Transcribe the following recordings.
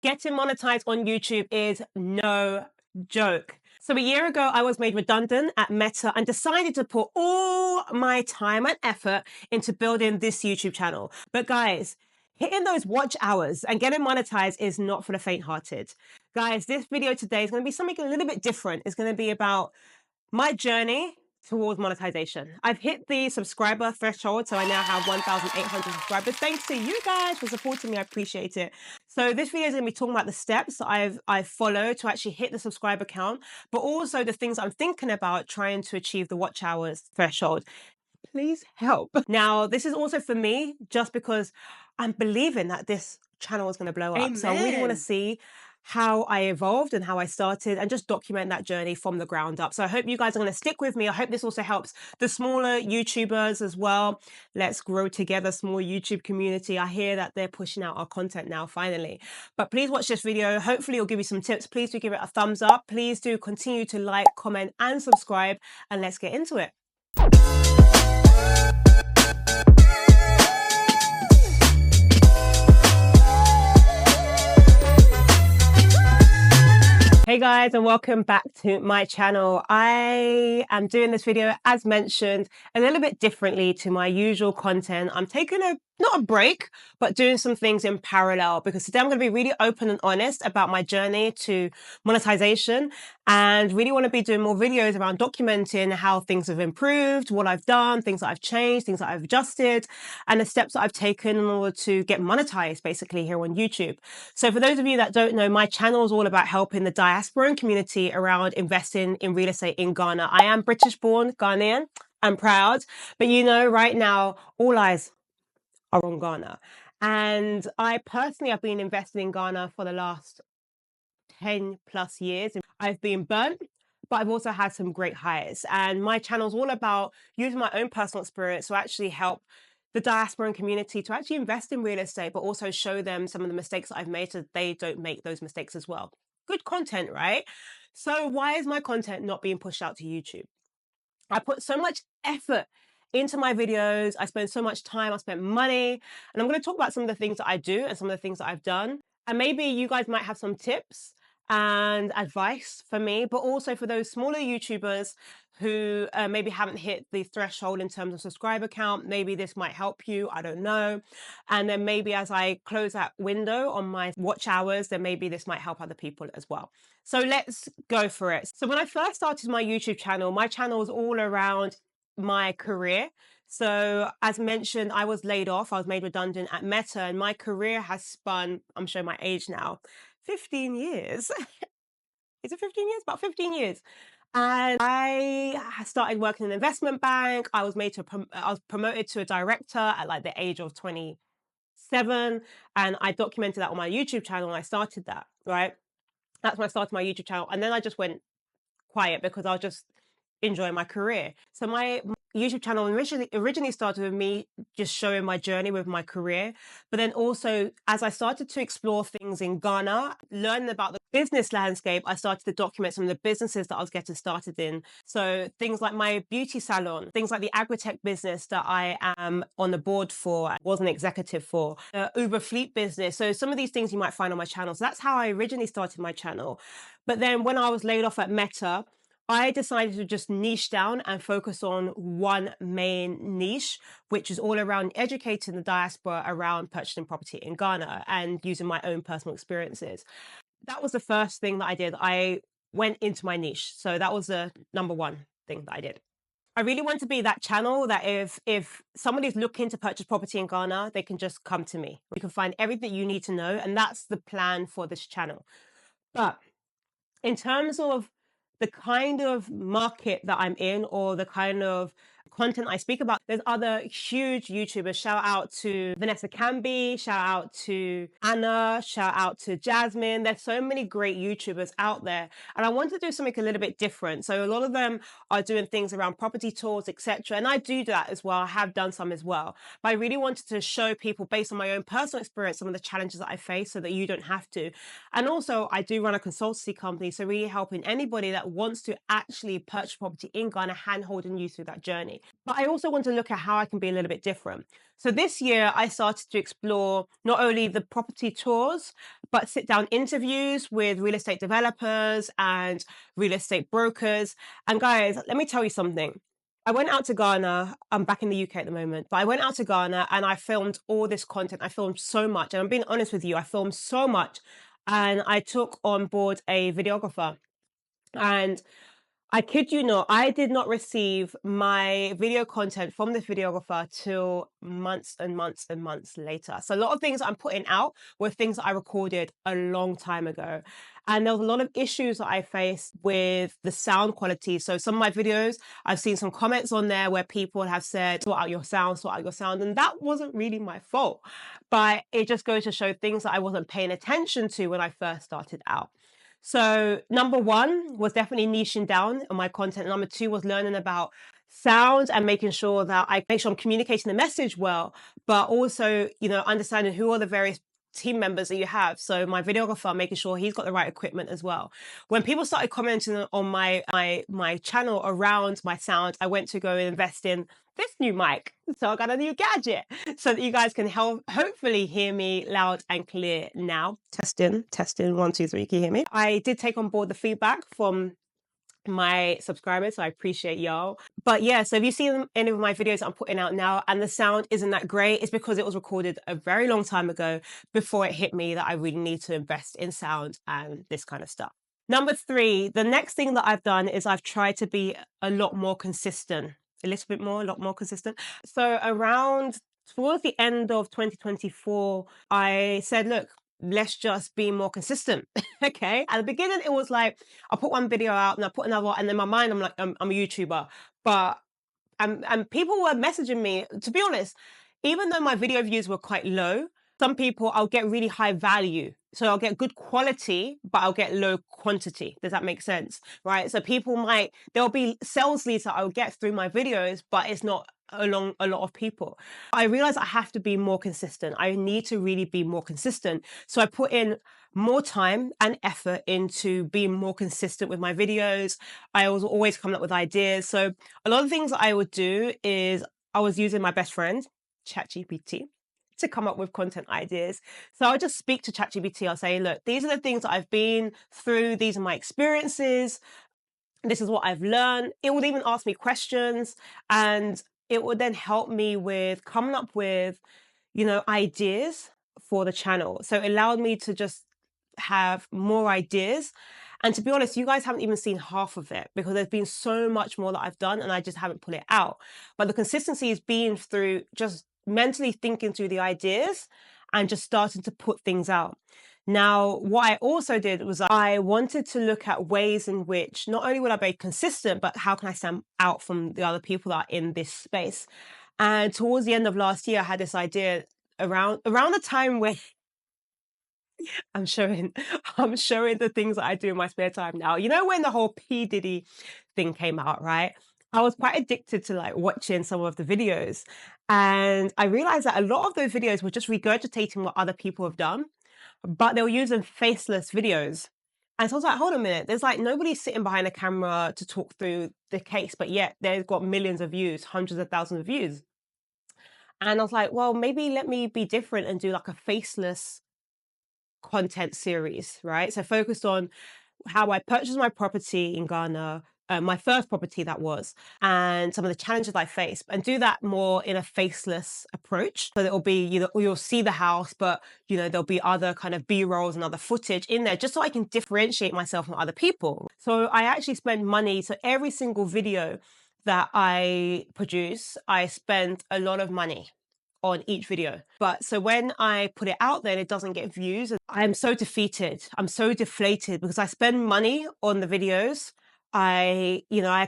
Getting monetized on YouTube is no joke. So a year ago, I was made redundant at Meta and decided to put all my time and effort into building this YouTube channel. But guys, hitting those watch hours and getting monetized is not for the faint-hearted. Guys, this video today is going to be something a little bit different. It's going to be about my journey towards monetization. I've hit the subscriber threshold, so I now have 1,800 subscribers. Thanks to you guys for supporting me. I appreciate it. So this video is going to be talking about the steps that I've followed to actually hit the subscriber count, but also the things I'm thinking about trying to achieve the watch hours threshold. Please help. Now, this is also for me, just because I'm believing that this channel is going to blow up. So I really want to see how I evolved and how I started and just document that journey from the ground up. So I hope you guys are going to stick with me. I hope this also helps the smaller YouTubers as well. Let's grow together, small YouTube community. I hear that they're pushing out our content now, finally. But please watch this video. Hopefully it'll give you some tips. Please do give it a thumbs up. Please do continue to like, comment, and subscribe. And let's get into it. Hey guys, and welcome back to my channel. I am doing this video, as mentioned, a little bit differently to my usual content. I'm taking not a break, but doing some things in parallel, because today I'm going to be really open and honest about my journey to monetization, and really want to be doing more videos around documenting how things have improved, what I've done, things that I've changed, things that I've adjusted, and the steps that I've taken in order to get monetized basically here on YouTube. So for those of you that don't know, my channel is all about helping the diasporan community around investing in real estate in Ghana. I am British born Ghanaian. I'm proud, but you know, right now, all eyes are on Ghana. And I personally have been investing in Ghana for the last 10 plus years. I've been burnt, but I've also had some great highs. And my channel is all about using my own personal experience to actually help the diasporan community to actually invest in real estate, but also show them some of the mistakes that I've made so they don't make those mistakes as well. Good content, right? So why is my content not being pushed out to YouTube? I put so much effort into my videos. I spend so much time. I spent money. And I'm going to talk about some of the things that I do and some of the things that I've done. And maybe you guys might have some tips and advice for me, but also for those smaller YouTubers who maybe haven't hit the threshold in terms of subscriber count. Maybe this might help you. I don't know. And then maybe as I close that window on my watch hours, then maybe this might help other people as well. So let's go for it. So when I first started my YouTube channel, my channel was all around my career. So as mentioned, I was laid off. I was made redundant at Meta, and my career has spun, I'm showing my age now, 15 years. Is it 15 years? About 15 years. And I started working in an investment bank. I was promoted to a director at like the age of 27. And I documented that on my YouTube channel, and I started that, right? That's when I started my YouTube channel. And then I just went quiet because I was just enjoying my career. So my YouTube channel originally started with me just showing my journey with my career. But then also, as I started to explore things in Ghana, learning about the business landscape, I started to document some of the businesses that I was getting started in. So things like my beauty salon, things like the agri-tech business that I am on the board for, was an executive for, the Uber fleet business. So some of these things you might find on my channel. So that's how I originally started my channel. But then when I was laid off at Meta, I decided to just niche down and focus on one main niche, which is all around educating the diaspora around purchasing property in Ghana and using my own personal experiences. That was the first thing that I did. I went into my niche. So that was the number one thing that I did. I really want to be that channel that if somebody's looking to purchase property in Ghana, they can just come to me. You can find everything you need to know. And that's the plan for this channel. But in terms of the kind of market that I'm in, or the kind of content I speak about, there's other huge YouTubers. Shout out to Vanessa Camby, shout out to Anna, shout out to Jasmine. There's so many great YouTubers out there, and I want to do something a little bit different. So a lot of them are doing things around property tours, etc. And I do that as well. I have done some as well. But I really wanted to show people, based on my own personal experience, some of the challenges that I face so that you don't have to. And also, I do run a consultancy company, so really helping anybody that wants to actually purchase property in Ghana, hand-holding you through that journey. me. But I also want to look at how I can be a little bit different. So this year I started to explore not only the property tours, but sit down interviews with real estate developers and real estate brokers. And guys, let me tell you something. I went out to Ghana. I'm back in the UK at the moment, but I went out to Ghana and I filmed all this content. I filmed so much. And I'm being honest with you, I filmed so much. And I took on board a videographer. And I kid you not, I did not receive my video content from the videographer till months and months and months later. So a lot of things I'm putting out were things that I recorded a long time ago. And there was a lot of issues that I faced with the sound quality. So some of my videos, I've seen some comments on there where people have said, sort out your sound, sort out your sound. And that wasn't really my fault. But it just goes to show things that I wasn't paying attention to when I first started out. So number one was definitely niching down on my content. Number two was learning about sound and making sure that I make sure I'm communicating the message well, but also, understanding who are the various team members that you have. So my videographer, making sure he's got the right equipment as well. When people started commenting on my channel around my sound, I went to go and invest in this new mic. So I got a new gadget so that you guys can hopefully hear me loud and clear now. Testing, 1, 2, 3. Can you hear me? I did take on board the feedback from my subscribers, so I appreciate y'all. But yeah, so if you see any of my videos I'm putting out now and the sound isn't that great, it's because it was recorded a very long time ago before it hit me that I really need to invest in sound and this kind of stuff. Number three, the next thing that I've done is I've tried to be a lot more consistent. A lot more consistent. So towards the end of 2024, I said, look, let's just be more consistent. Okay. At the beginning, it was like, I'll put one video out and I'll put another one. And in my mind, I'm like, I'm a YouTuber. But, and people were messaging me, to be honest, even though my video views were quite low, some people I'll get really high value. So I'll get good quality, but I'll get low quantity. Does that make sense? Right. So there'll be sales leads that I'll get through my videos, but it's not along a lot of people. I realized I have to be more consistent. I need to really be more consistent. So I put in more time and effort into being more consistent with my videos. I was always coming up with ideas. So a lot of things that I would do is I was using my best friend, ChatGPT, to come up with content ideas. So I'll just speak to ChatGPT. I'll say, look, these are the things that I've been through. These are my experiences. This is what I've learned. It would even ask me questions and it would then help me with coming up with, ideas for the channel. So it allowed me to just have more ideas. And to be honest, you guys haven't even seen half of it because there's been so much more that I've done and I just haven't put it out. But the consistency has been through just mentally thinking through the ideas and just starting to put things out. Now, what I also did was I wanted to look at ways in which not only would I be consistent, but how can I stand out from the other people that are in this space? And towards the end of last year, I had this idea around the time where I'm showing the things that I do in my spare time now. You know, when the whole P. Diddy thing came out, right? I was quite addicted to like watching some of the videos. And I realized that a lot of those videos were just regurgitating what other people have done, but they were using faceless videos. And so I was like, hold on a minute, there's like nobody sitting behind a camera to talk through the case, but yet they've got millions of views, hundreds of thousands of views. And I was like, well, maybe let me be different and do like a faceless content series, right? So focused on how I purchased my property in Ghana, my first property that was, and some of the challenges I faced, and do that more in a faceless approach. So it'll be, you'll see the house, but there'll be other kind of B-rolls and other footage in there, just so I can differentiate myself from other people. So I actually spend money. So every single video that I produce, I spend a lot of money on each video. But so when I put it out there and it doesn't get views, I'm so defeated. I'm so deflated because I spend money on the videos. I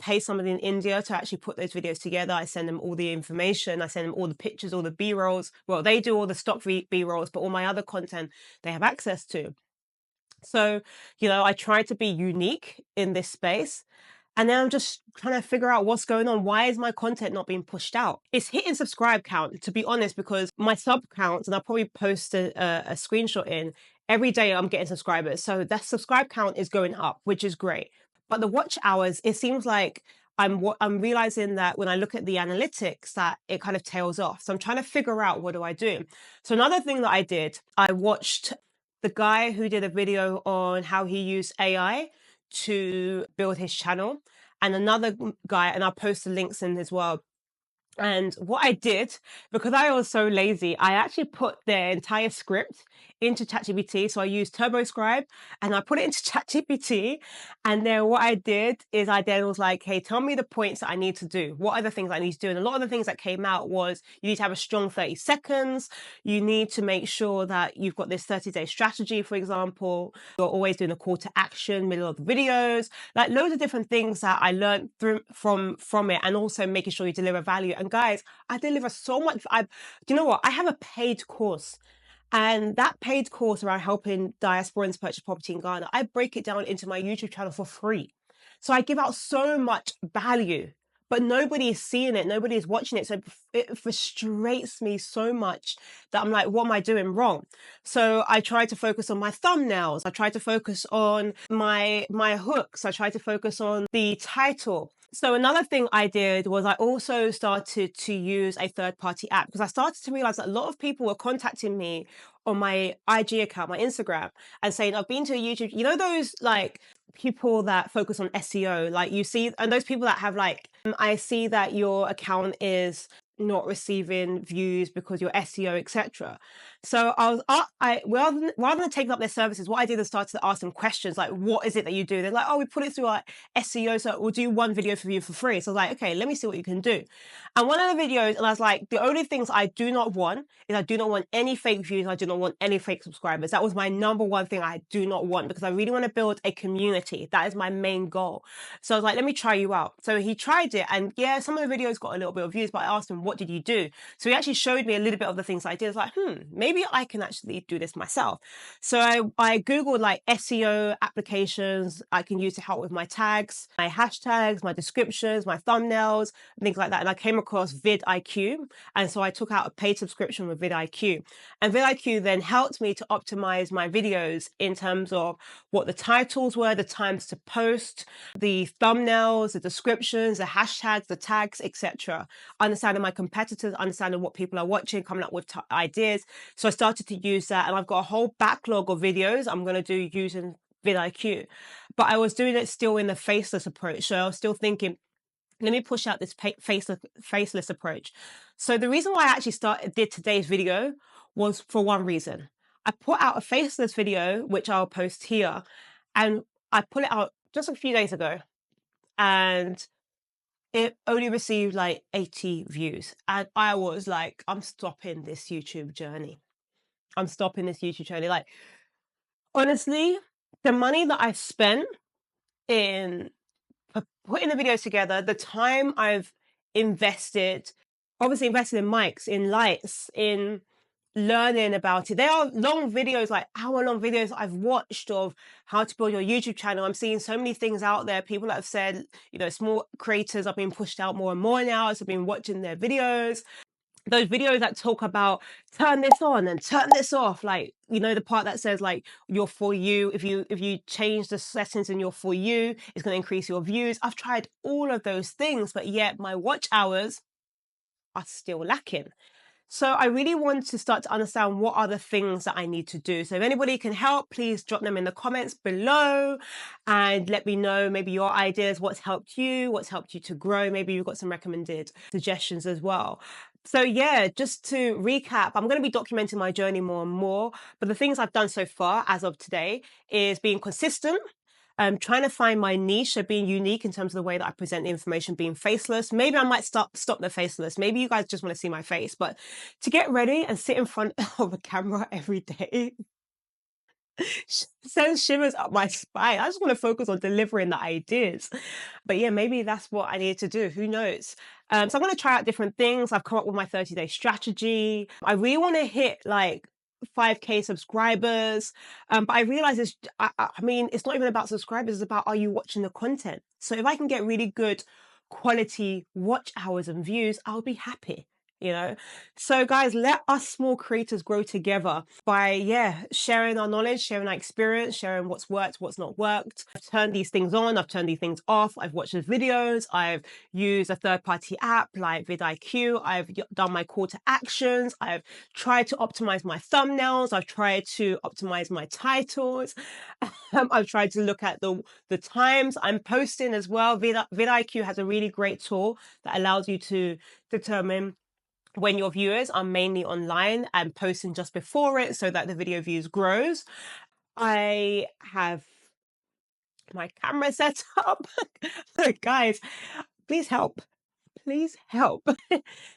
pay somebody in India to actually put those videos together. I send them all the information. I send them all the pictures, all the B-rolls. Well, they do all the stock B-rolls, but all my other content they have access to. So, I try to be unique in this space. And then I'm just trying to figure out what's going on. Why is my content not being pushed out? It's hitting subscribe count, to be honest, because my sub counts, and I'll probably post a screenshot in, every day I'm getting subscribers. So that subscribe count is going up, which is great. But the watch hours, it seems like I'm realizing that when I look at the analytics that it kind of tails off. So I'm trying to figure out, what do I do? So another thing that I did, I watched the guy who did a video on how he used AI to build his channel, and another guy, and I'll post the links in as well. And what I did, because I was so lazy, I actually put their entire script into ChatGPT. So I used TurboScribe and I put it into ChatGPT. And then what I did is I then was like, hey, tell me the points that I need to do. What are the things I need to do? And a lot of the things that came out was you need to have a strong 30 seconds. You need to make sure that you've got this 30-day strategy, for example. You're always doing a call to action, middle of the videos, like loads of different things that I learned from it, and also making sure you deliver value. And guys, I deliver so much. Do you know what? I have a paid course. And that paid course around helping diasporans purchase property in Ghana, I break it down into my YouTube channel for free. So I give out so much value, but nobody is seeing it. Nobody is watching it. So it frustrates me so much that I'm like, what am I doing wrong? So I try to focus on my thumbnails. I try to focus on my hooks. I try to focus on the title. So another thing I did was I also started to use a third-party app, because I started to realize that a lot of people were contacting me on my IG account, my Instagram, and saying, I've been to a YouTube, you know, those like people that focus on SEO, like you see, and those people that have like, I see that your account is not receiving views because your SEO, etc. So I rather than taking up their services, what I did is started to ask them questions like, what is it that you do? They're like, oh, we put it through our SEO, so we'll do one video for you for free. So I was like, okay, let me see what you can do. And one of the videos, and I was like, the only things I do not want is I do not want any fake views. I do not want any fake subscribers. That was my number one thing I do not want, because I really want to build a community. That is my main goal. So I was like, let me try you out. So he tried it, and yeah, some of the videos got a little bit of views, but I asked him, what did you do? So he actually showed me a little bit of the things I did. I was like, maybe I can actually do this myself. So I Googled like SEO applications I can use to help with my tags, my hashtags, my descriptions, my thumbnails, things like that. And I came across vidIQ. And so I took out a paid subscription with vidIQ. And vidIQ then helped me to optimize my videos in terms of what the titles were, the times to post, the thumbnails, the descriptions, the hashtags, the tags, etc. Understanding my competitors, understanding what people are watching, coming up with ideas. So I started to use that, and I've got a whole backlog of videos I'm going to do using vidIQ. But I was doing it still in the faceless approach. So I was still thinking, let me push out this faceless approach. So the reason why I actually did today's video was for one reason. I put out a faceless video, which I'll post here, and I put it out just a few days ago, and it only received like 80 views. And I was like, I'm stopping this YouTube journey. I'm stopping this YouTube journey. Like, honestly, the money that I spent in putting the videos together, the time I've invested, obviously invested in mics, in lights, in learning about it. There are long videos, like hour-long videos I've watched of how to build your YouTube channel. I'm seeing so many things out there. People that have said, you know, small creators are being pushed out more and more now. So I've been watching their videos. Those videos that talk about turn this on and turn this off, like, you know, the part that says like your For You, if you change the settings in your For You, it's going to increase your views. I've tried all of those things, but yet my watch hours are still lacking. So I really want to start to understand what are the things that I need to do. So if anybody can help, please drop them in the comments below and let me know maybe your ideas, what's helped you to grow. Maybe you've got some recommended suggestions as well. So yeah, just to recap, I'm going to be documenting my journey more and more, but the things I've done so far as of today is being consistent, trying to find my niche, so being unique in terms of the way that I present the information, being faceless. Maybe I might stop the faceless. Maybe you guys just want to see my face, but to get ready and sit in front of a camera every day sends shivers up my spine. I just want to focus on delivering the ideas. But yeah, maybe that's what I need to do. Who knows? So I'm going to try out different things. I've come up with my 30-day strategy. I really want to hit like 5K subscribers. But I realize I mean, it's not even about subscribers. It's about, are you watching the content? So if I can get really good quality watch hours and views, I'll be happy. you know. So guys, let us small creators grow together by sharing our knowledge, sharing our experience, sharing what's worked, what's not worked. I've turned these things on, I've turned these things off, I've watched the videos, I've used a third-party app like vidIQ, I've done my call to actions, I've tried to optimize my thumbnails, I've tried to optimize my titles. I've tried to look at the times I'm posting as well. vidIQ has a really great tool that allows you to determine when your viewers are mainly online and posting just before it so that the video views grows. I have my camera set up. Guys, please help. Please help.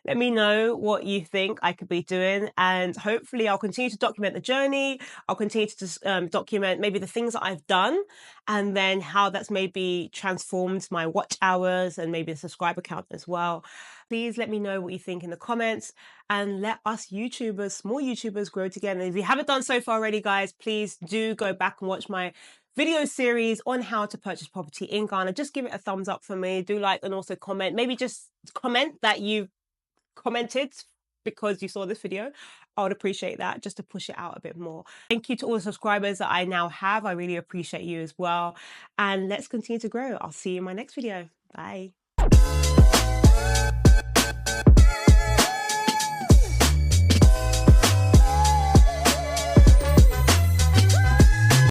Let me know what you think I could be doing, and hopefully I'll continue to document the journey. I'll continue to document maybe the things that I've done and then how that's maybe transformed my watch hours and maybe the subscriber count as well. Please let me know what you think in the comments, and let us YouTubers, small YouTubers, grow together. And if you haven't done so far already, guys, please do go back and watch my video series on how to purchase property in Ghana. Just give it a thumbs up for me. Do like and also comment. Maybe just comment that you commented because you saw this video. I would appreciate that, just to push it out a bit more. Thank you to all the subscribers that I now have. I really appreciate you as well. And let's continue to grow. I'll see you in my next video. Bye.